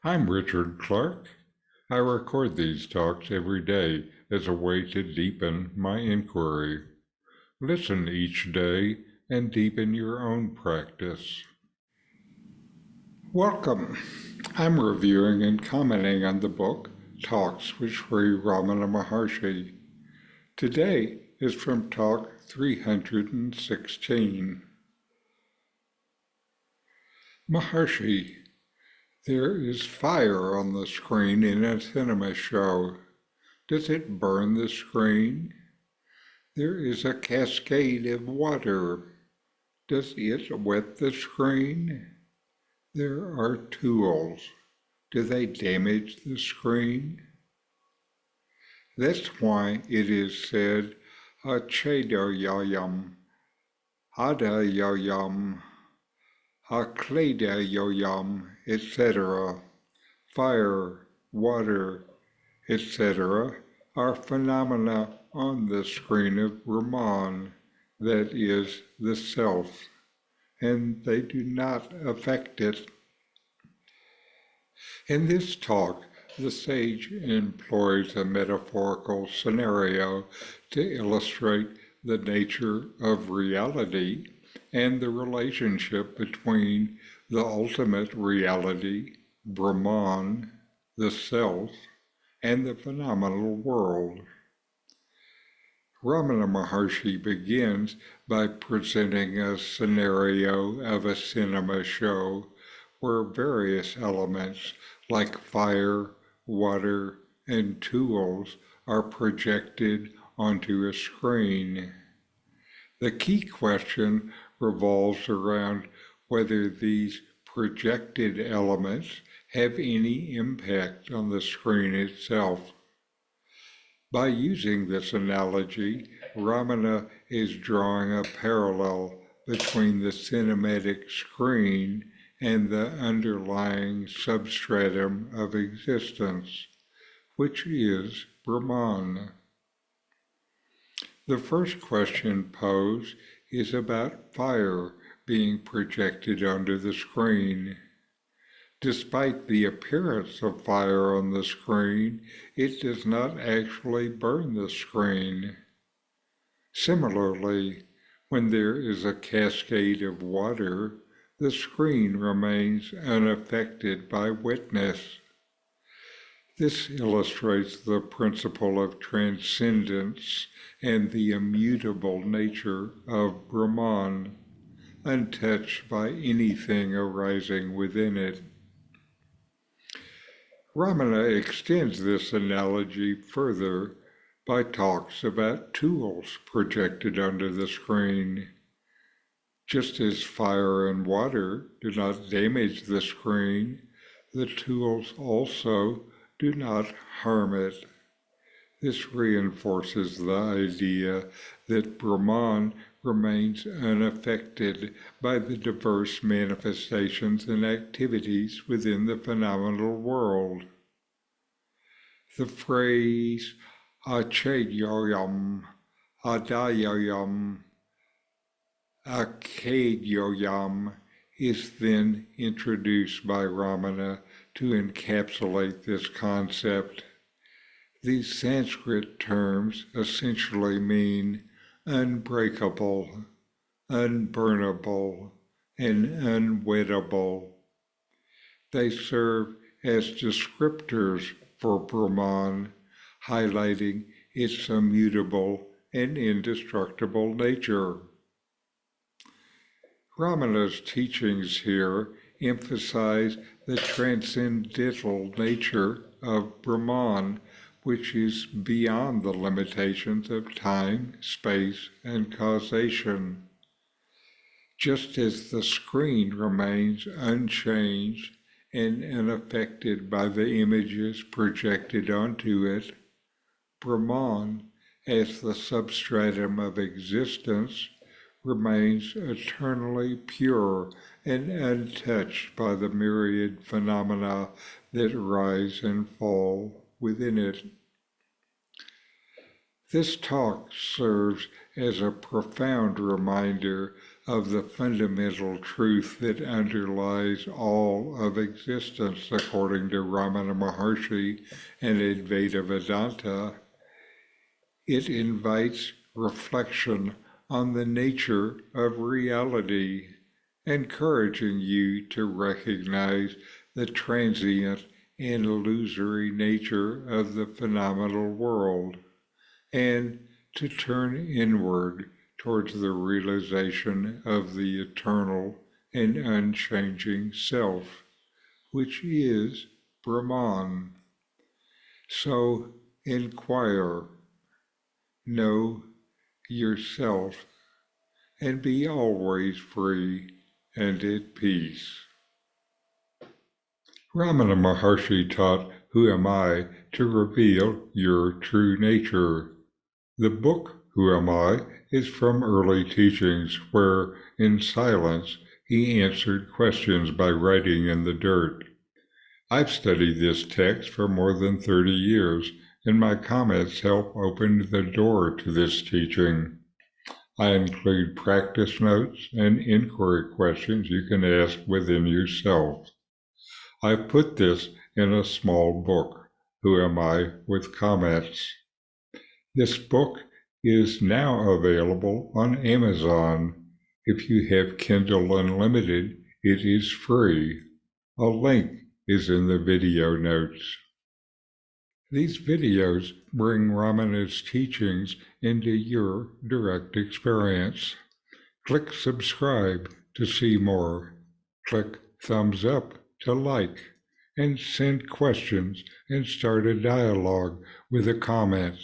I'm Richard Clarke. I record these talks every day as a way to deepen my inquiry. Listen each day and deepen your own practice. Welcome. I'm reviewing and commenting on the book Talks with Sri Ramana Maharshi. Today is from Talk 316. Maharshi, there is fire on the screen in a cinema show. Does it burn the screen? There is a cascade of water. Does it wet the screen? There are tools. Do they damage the screen? That's why it is said, achchedyoyam, adahyoyam, akledhyoyam, etc. Fire, water, etc. are phenomena on the screen of Brahman, that is, the self, and they do not affect it. In this talk, the sage employs a metaphorical scenario to illustrate the nature of reality and the relationship between the ultimate reality, Brahman, the self, and the phenomenal world. Ramana Maharshi begins by presenting a scenario of a cinema show where various elements like fire, water, and tools are projected onto a screen. The key question revolves around whether these projected elements have any impact on the screen itself. By using this analogy, Ramana is drawing a parallel between the cinematic screen and the underlying substratum of existence, which is Brahman. The first question posed is about fire being projected onto the screen. Despite the appearance of fire on the screen, it does not actually burn the screen. Similarly, when there is a cascade of water, the screen remains unaffected by wetness. This illustrates the principle of transcendence and the immutable nature of Brahman, untouched by anything arising within it. Ramana extends this analogy further by talks about tools projected onto the screen. Just as fire and water do not damage the screen, the tools also do not harm it. This reinforces the idea that Brahman remains unaffected by the diverse manifestations and activities within the phenomenal world. The phrase achchedyoyam, adahyoyam, akledhyoyam is then introduced by Ramana to encapsulate this concept. These Sanskrit terms essentially mean unbreakable, unburnable, and unwettable. They serve as descriptors for Brahman, highlighting its immutable and indestructible nature. Ramana's teachings here emphasize the transcendental nature of Brahman, which is beyond the limitations of time, space, and causation. Just as the screen remains unchanged and unaffected by the images projected onto it, Brahman, as the substratum of existence, remains eternally pure and untouched by the myriad phenomena that rise and fall within it. This talk serves as a profound reminder of the fundamental truth that underlies all of existence, according to Ramana Maharshi and Advaita Vedanta, it invites reflection on the nature of reality, encouraging you to recognize the transient and illusory nature of the phenomenal world, and to turn inward towards the realization of the eternal and unchanging self, which is Brahman. So inquire, know yourself, and be always free and at peace. Ramana Maharshi taught, "Who am I?" to reveal your true nature. The book, Who Am I?, is from early teachings where, in silence, he answered questions by writing in the dirt. I've studied this text for more than 30 years, and my comments help open the door to this teaching. I include practice notes and inquiry questions you can ask within yourself. I've put this in a small book, Who Am I?, with comments. This book is now available on Amazon. If you have Kindle Unlimited, it is free. A link is in the video notes. These videos bring Ramana's teachings into your direct experience. Click subscribe to see more. Click thumbs up to like, and send questions and start a dialogue with a comment